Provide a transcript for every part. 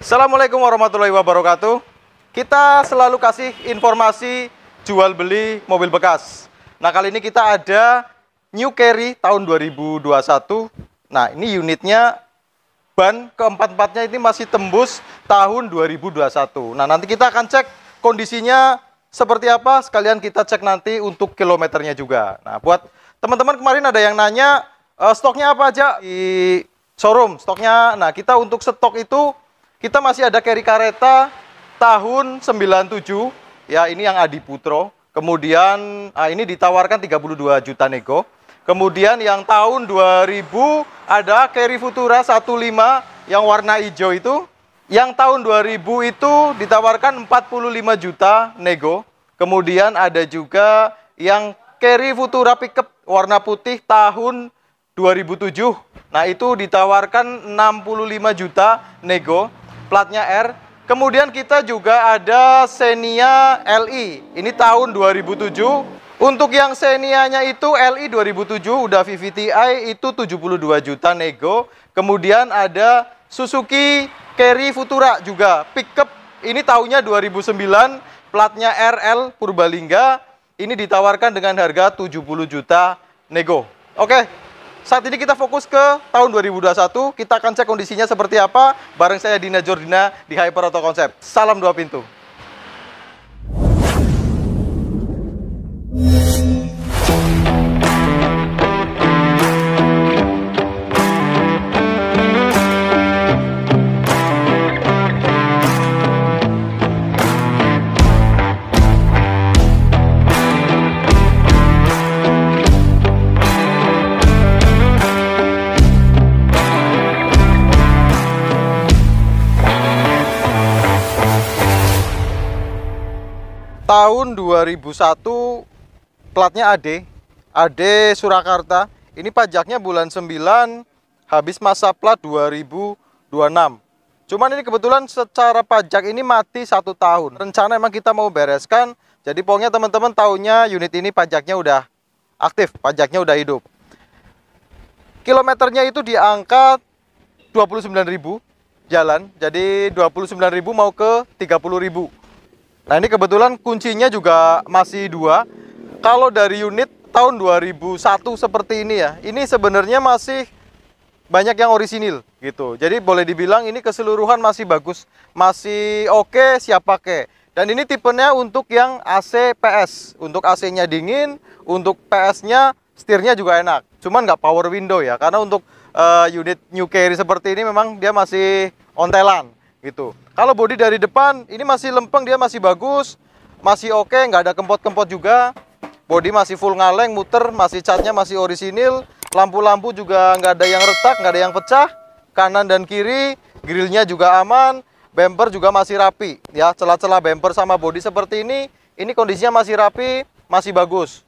Assalamualaikum warahmatullahi wabarakatuh. Kita selalu kasih informasi jual beli mobil bekas. Nah, kali ini kita ada New Carry tahun 2021. Nah, ini unitnya ban keempat-empatnya ini masih tembus tahun 2021. Nah, nanti kita akan cek kondisinya seperti apa, sekalian kita cek nanti untuk kilometernya juga. Nah, buat teman-teman kemarin ada yang nanya stoknya apa aja di showroom, stoknya. Nah, kita untuk stok itu kita masih ada Carry Caretta tahun 97, ya ini yang Adi Putro. Kemudian ini ditawarkan 32 juta nego. Kemudian yang tahun 2000 ada Carry Futura 15 yang warna hijau itu. Yang tahun 2000 itu ditawarkan 45 juta nego. Kemudian ada juga yang Carry Futura pickup warna putih tahun 2007. Nah, itu ditawarkan 65 juta nego. Platnya R. Kemudian kita juga ada Xenia LI. Ini tahun 2007. Untuk yang Xenia-nya itu LI 2007 udah VVTi itu 72 juta nego. Kemudian ada Suzuki Carry Futura juga pickup. Ini tahunnya 2009, platnya RL Purbalingga. Ini ditawarkan dengan harga 70 juta nego. Oke. Saat ini kita fokus ke tahun 2021, kita akan cek kondisinya seperti apa. Bareng saya Dina Jordina di Hyper Auto Concept. Salam dua pintu. Tahun 2001, platnya AD Surakarta. Ini pajaknya bulan 9, habis masa plat 2026. Cuman ini kebetulan secara pajak ini mati 1 tahun. Rencana emang kita mau bereskan, jadi pokoknya teman-teman tahunya unit ini pajaknya udah aktif, pajaknya udah hidup. Kilometernya itu di angka 29.000 jalan, jadi 29.000 mau ke 30.000. Nah, ini kebetulan kuncinya juga masih 2. Kalau dari unit tahun 2001 seperti ini ya, ini sebenarnya masih banyak yang orisinil gitu. Jadi boleh dibilang ini keseluruhan masih bagus, masih oke, siap pakai. Dan ini tipenya untuk yang AC PS, untuk AC-nya dingin, untuk PS-nya setirnya juga enak. Cuman nggak power window ya, karena untuk unit New Carry seperti ini memang dia masih ontelan gitu. Kalau bodi dari depan ini masih lempeng, dia masih bagus, masih oke, nggak ada kempot-kempot juga. Bodi masih full ngaleng, muter, masih catnya masih orisinil. Lampu-lampu juga nggak ada yang retak, nggak ada yang pecah. Kanan dan kiri, grillnya juga aman. Bumper juga masih rapi. Ya, celah-celah bumper sama bodi seperti ini kondisinya masih rapi, masih bagus.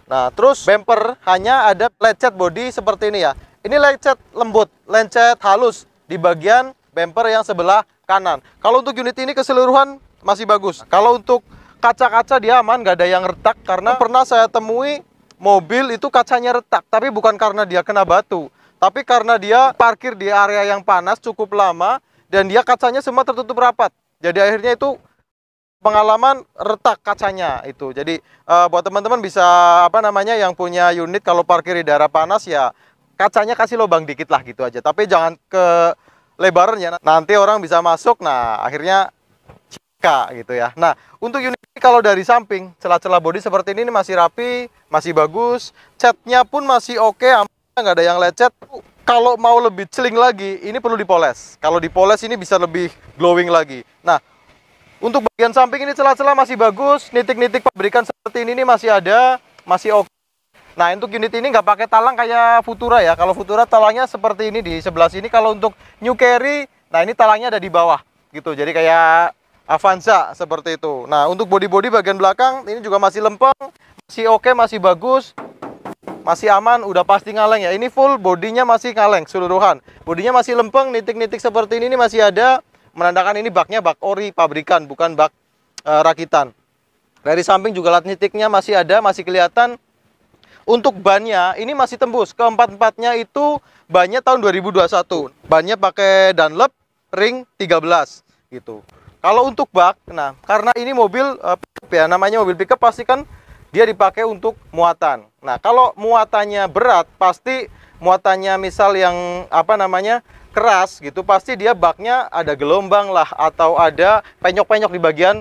Nah, terus bumper hanya ada lecet bodi seperti ini ya. Ini lecet lembut, lecet halus di bagian bumper yang sebelah kanan. Kalau untuk unit ini keseluruhan masih bagus. Kalau untuk kaca-kaca dia aman, nggak ada yang retak. Karena pernah saya temui mobil itu kacanya retak, tapi bukan karena dia kena batu, tapi karena dia parkir di area yang panas cukup lama dan dia kacanya semua tertutup rapat. Jadi akhirnya itu pengalaman retak kacanya itu. Jadi buat teman-teman bisa yang punya unit kalau parkir di daerah panas ya kacanya kasih lubang dikit lah gitu aja. Tapi jangan ke lebaran ya, nanti orang bisa masuk, nah akhirnya cika gitu ya. Nah, untuk unit ini kalau dari samping, celah-celah bodi seperti ini masih rapi, masih bagus, catnya pun masih oke, nggak ada yang lecet. Kalau mau lebih celing lagi, ini perlu dipoles. Kalau dipoles ini bisa lebih glowing lagi. Nah, untuk bagian samping ini celah-celah masih bagus, nitik-nitik pabrikan seperti ini masih ada, masih oke. Nah, untuk unit ini nggak pakai talang kayak Futura ya. Kalau Futura talangnya seperti ini di sebelah sini. Kalau untuk New Carry, nah ini talangnya ada di bawah gitu. Jadi kayak Avanza seperti itu. Nah, untuk bodi-bodi bagian belakang ini juga masih lempeng, masih oke, masih bagus, masih aman, udah pasti ngaleng ya. Ini full bodinya masih ngaleng seluruhan. Bodinya masih lempeng, nitik-nitik seperti ini masih ada. Menandakan ini baknya bak ori pabrikan, bukan bak rakitan. Dari samping juga lat nitiknya masih ada, masih kelihatan. Untuk bannya ini masih tembus. Keempat-empatnya itu bannya tahun 2021. Bannya pakai Dunlop. ring 13 gitu. Kalau untuk bak, nah karena ini mobil ya namanya mobil pickup pasti kan dia dipakai untuk muatan. Nah, kalau muatannya berat, pasti muatannya misal yang apa namanya keras gitu, pasti dia baknya ada gelombang lah atau ada penyok-penyok di bagian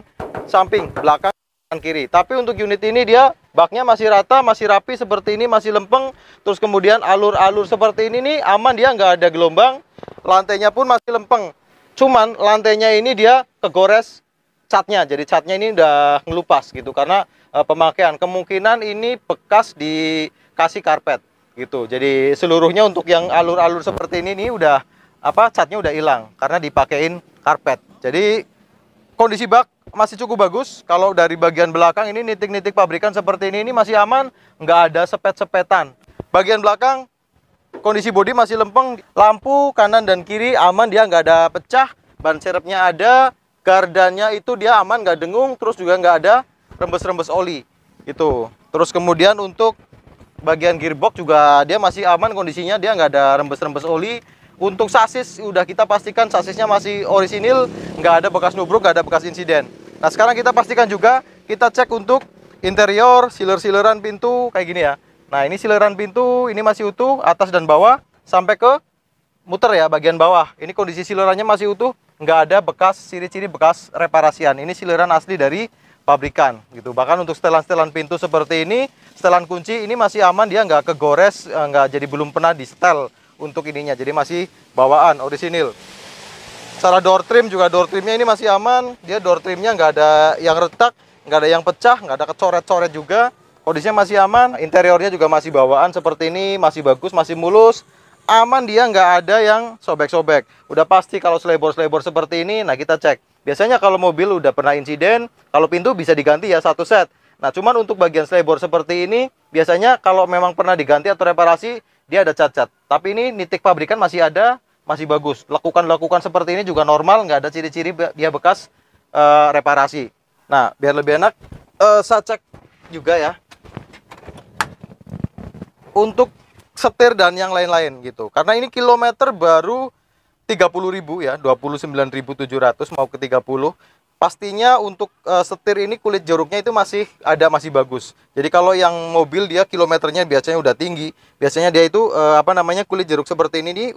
samping, belakang, kanan, kiri. Tapi untuk unit ini dia baknya masih rata, masih rapi seperti ini, masih lempeng. Terus kemudian alur-alur seperti ini nih aman, dia nggak ada gelombang. Lantainya pun masih lempeng. Cuman lantainya ini dia kegores catnya, jadi catnya ini udah ngelupas gitu karena pemakaian. Kemungkinan ini bekas dikasih karpet gitu. Jadi seluruhnya untuk yang alur-alur seperti ini nih udah apa catnya udah hilang karena dipakein karpet. Jadi kondisi bak masih cukup bagus. Kalau dari bagian belakang ini nitik-nitik pabrikan seperti ini masih aman, nggak ada sepet-sepetan. Bagian belakang kondisi bodi masih lempeng, lampu kanan dan kiri aman, dia nggak ada pecah, ban serepnya ada, gardannya itu dia aman, nggak dengung, terus juga nggak ada rembes-rembes oli gitu. Terus kemudian untuk bagian gearbox juga dia masih aman kondisinya, dia nggak ada rembes-rembes oli. Untuk sasis udah kita pastikan sasisnya masih orisinil, nggak ada bekas nubruk, nggak ada bekas insiden. Nah sekarang kita pastikan juga, kita cek untuk interior, sealer-sealeran pintu kayak gini ya. Nah ini sileran pintu ini masih utuh atas dan bawah sampai ke muter ya bagian bawah. Ini kondisi silerannya masih utuh, nggak ada bekas ciri-ciri bekas reparasian. Ini sileran asli dari pabrikan gitu. Bahkan untuk setelan-setelan pintu seperti ini, setelan kunci ini masih aman, dia nggak kegores, nggak jadi belum pernah di setel untuk ininya. Jadi masih bawaan orisinil. Secara door trim juga door trimnya ini masih aman. Dia door trimnya nggak ada yang retak, nggak ada yang pecah, nggak ada kecoret-coret juga. Kondisinya masih aman, interiornya juga masih bawaan seperti ini, masih bagus, masih mulus, aman, dia nggak ada yang sobek-sobek. Udah pasti kalau selebor-selebor seperti ini, nah kita cek. Biasanya kalau mobil udah pernah insiden, kalau pintu bisa diganti ya satu set. Nah cuman untuk bagian selebor seperti ini, biasanya kalau memang pernah diganti atau reparasi, dia ada cacat. Tapi ini nitik pabrikan masih ada, masih bagus. Lekukan-lekukan seperti ini juga normal, nggak ada ciri-ciri dia bekas reparasi. Nah biar lebih enak, saya cek juga ya untuk setir dan yang lain-lain gitu. Karena ini kilometer baru 30.000 ya, 29.700 mau ke 30. Pastinya untuk setir ini kulit jeruknya itu masih ada, masih bagus. Jadi kalau yang mobil dia kilometernya biasanya udah tinggi, biasanya dia itu apa namanya kulit jeruk seperti ini nih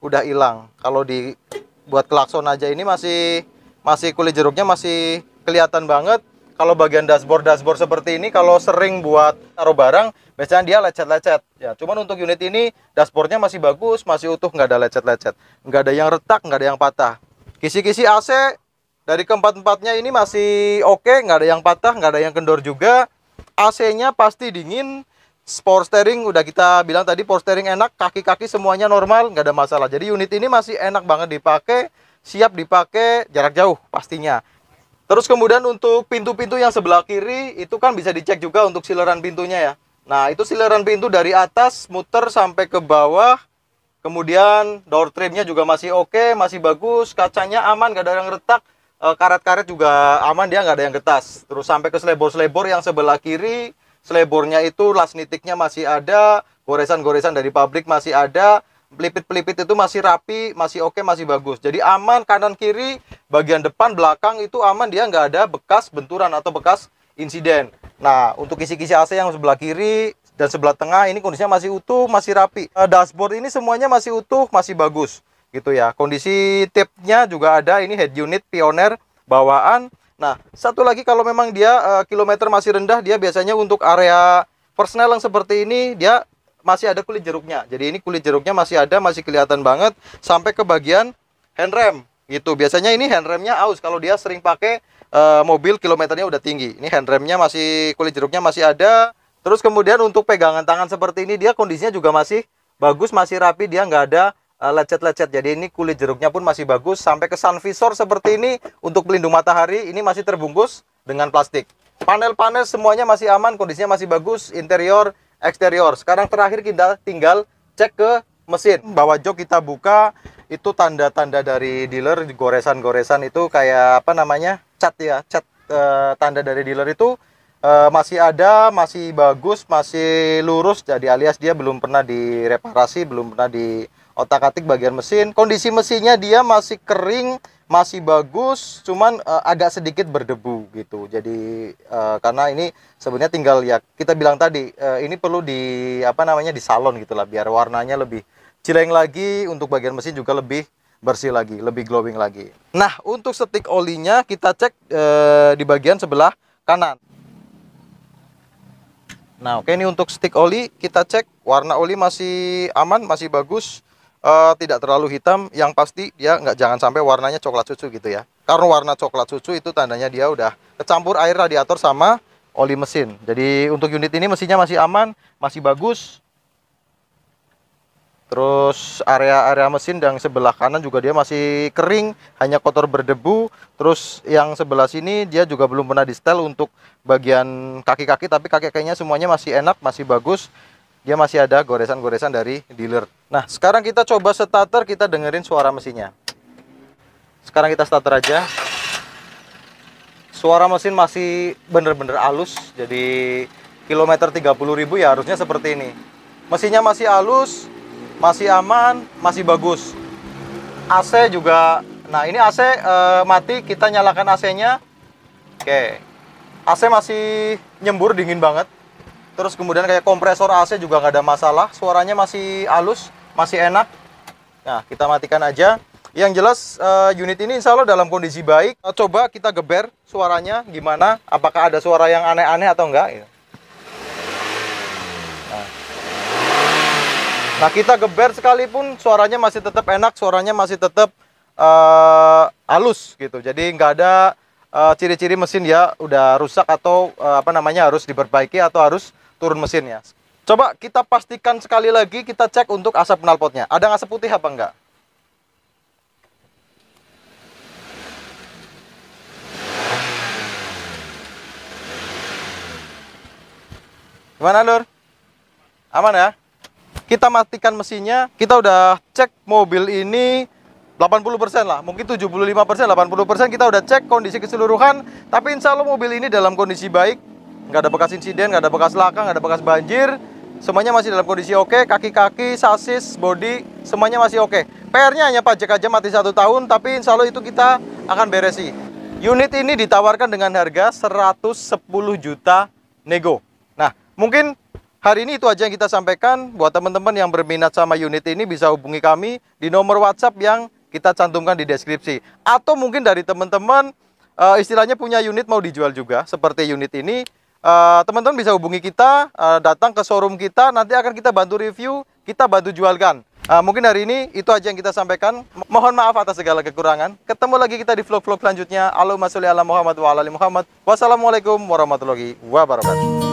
udah hilang. Kalau dibuat klakson aja ini masih kulit jeruknya masih kelihatan banget. Kalau bagian dashboard seperti ini, kalau sering buat taruh barang, biasanya dia lecet-lecet. Ya, cuman untuk unit ini dashboardnya masih bagus, masih utuh, nggak ada lecet-lecet, nggak ada yang retak, nggak ada yang patah. Kisi-kisi AC dari keempat-empatnya ini masih oke, nggak ada yang patah, nggak ada yang kendor juga. AC-nya pasti dingin. Power steering udah kita bilang tadi, power steering enak, kaki-kaki semuanya normal, nggak ada masalah. Jadi unit ini masih enak banget dipakai, siap dipakai jarak jauh pastinya. Terus kemudian untuk pintu-pintu yang sebelah kiri itu kan bisa dicek juga untuk sileran pintunya ya. Nah itu sileran pintu dari atas muter sampai ke bawah. Kemudian door trimnya juga masih oke, masih bagus. Kacanya aman, nggak ada yang retak. Karet-karet juga aman, dia nggak ada yang getas. Terus sampai ke selebor-selebor yang sebelah kiri. Selebornya itu las nitiknya masih ada. Goresan-goresan dari pabrik masih ada. Pelipit-pelipit itu masih rapi, masih oke, masih bagus. Jadi aman kanan kiri, bagian depan belakang itu aman, dia nggak ada bekas benturan atau bekas insiden. Nah untuk kisi-kisi AC yang sebelah kiri dan sebelah tengah ini kondisinya masih utuh, masih rapi. Dashboard ini semuanya masih utuh, masih bagus gitu ya. Kondisi tipnya juga ada, ini head unit Pioneer bawaan. Nah satu lagi, kalau memang dia kilometer masih rendah, dia biasanya untuk area persnel yang seperti ini dia masih ada kulit jeruknya. Jadi ini kulit jeruknya masih ada, masih kelihatan banget sampai ke bagian handrem gitu. Biasanya ini handremnya aus kalau dia sering pakai mobil kilometernya udah tinggi. Ini handremnya masih, kulit jeruknya masih ada. Terus kemudian untuk pegangan tangan seperti ini, dia kondisinya juga masih bagus, masih rapi, dia nggak ada lecet-lecet. Jadi ini kulit jeruknya pun masih bagus. Sampai ke sun visor seperti ini untuk pelindung matahari, ini masih terbungkus dengan plastik. Panel-panel semuanya masih aman, kondisinya masih bagus. Interior, eksterior. Sekarang terakhir kita tinggal cek ke mesin. Bawah jok kita buka, itu tanda-tanda dari dealer, goresan-goresan itu kayak apa namanya, cat ya, cat tanda dari dealer itu masih ada, masih bagus, masih lurus. Jadi alias dia belum pernah direparasi, belum pernah otak-atik bagian mesin. Kondisi mesinnya dia masih kering, masih bagus, cuman agak sedikit berdebu gitu. Jadi karena ini sebenarnya tinggal ya kita bilang tadi ini perlu di di salon gitulah biar warnanya lebih cileng lagi, untuk bagian mesin juga lebih bersih lagi, lebih glowing lagi. Nah, untuk stick olinya kita cek di bagian sebelah kanan. Nah, oke, ini untuk stick oli kita cek warna oli masih aman, masih bagus, tidak terlalu hitam. Yang pasti dia jangan sampai warnanya coklat susu gitu ya. Karena warna coklat susu itu tandanya dia udah kecampur air radiator sama oli mesin. Jadi untuk unit ini mesinnya masih aman, masih bagus. Terus area mesin yang sebelah kanan juga dia masih kering, hanya kotor berdebu. Terus yang sebelah sini dia juga belum pernah di setel untuk bagian kaki-kaki, tapi kaki-kakinya semuanya masih enak, masih bagus. Dia masih ada goresan-goresan dari dealer. Nah, sekarang kita coba starter, kita dengerin suara mesinnya. Sekarang kita starter aja. Suara mesin masih bener-bener halus, jadi kilometer 30.000 ya harusnya seperti ini. Mesinnya masih halus, masih aman, masih bagus. AC juga, nah ini AC mati, kita nyalakan AC-nya. Oke, AC masih nyembur, dingin banget. Terus kemudian kayak kompresor AC juga nggak ada masalah, suaranya masih halus, masih enak. Nah, kita matikan aja. Yang jelas unit ini insya Allah dalam kondisi baik. Coba kita geber suaranya gimana, apakah ada suara yang aneh-aneh atau enggak. Nah, kita geber sekalipun suaranya masih tetap enak, suaranya masih tetap halus gitu. Jadi nggak ada ciri-ciri mesin ya udah rusak atau harus diperbaiki atau harus turun mesinnya. Coba kita pastikan sekali lagi, kita cek untuk asap knalpotnya. Ada asap putih apa enggak? Gimana, Lur? Aman ya? Kita matikan mesinnya, kita udah cek mobil ini 80% lah, mungkin 75%, 80% kita udah cek kondisi keseluruhan. Tapi insya Allah mobil ini dalam kondisi baik, nggak ada bekas insiden, nggak ada bekas laka, nggak ada bekas banjir. Semuanya masih dalam kondisi oke, kaki-kaki, sasis, bodi, semuanya masih oke. PR-nya hanya pajak aja mati 1 tahun, tapi insya Allah itu kita akan beresi. Unit ini ditawarkan dengan harga 110 juta nego. Nah, mungkin hari ini itu aja yang kita sampaikan. Buat teman-teman yang berminat sama unit ini bisa hubungi kami di nomor WhatsApp yang kita cantumkan di deskripsi. Atau mungkin dari teman-teman istilahnya punya unit mau dijual juga seperti unit ini, teman-teman bisa hubungi kita, datang ke showroom kita, nanti akan kita bantu review, kita bantu jualkan. Mungkin hari ini itu aja yang kita sampaikan. Mohon maaf atas segala kekurangan. Ketemu lagi kita di vlog-vlog selanjutnya. Allahumma sholli ala Muhammad wa ala ali Muhammad. Wassalamualaikum warahmatullahi wabarakatuh.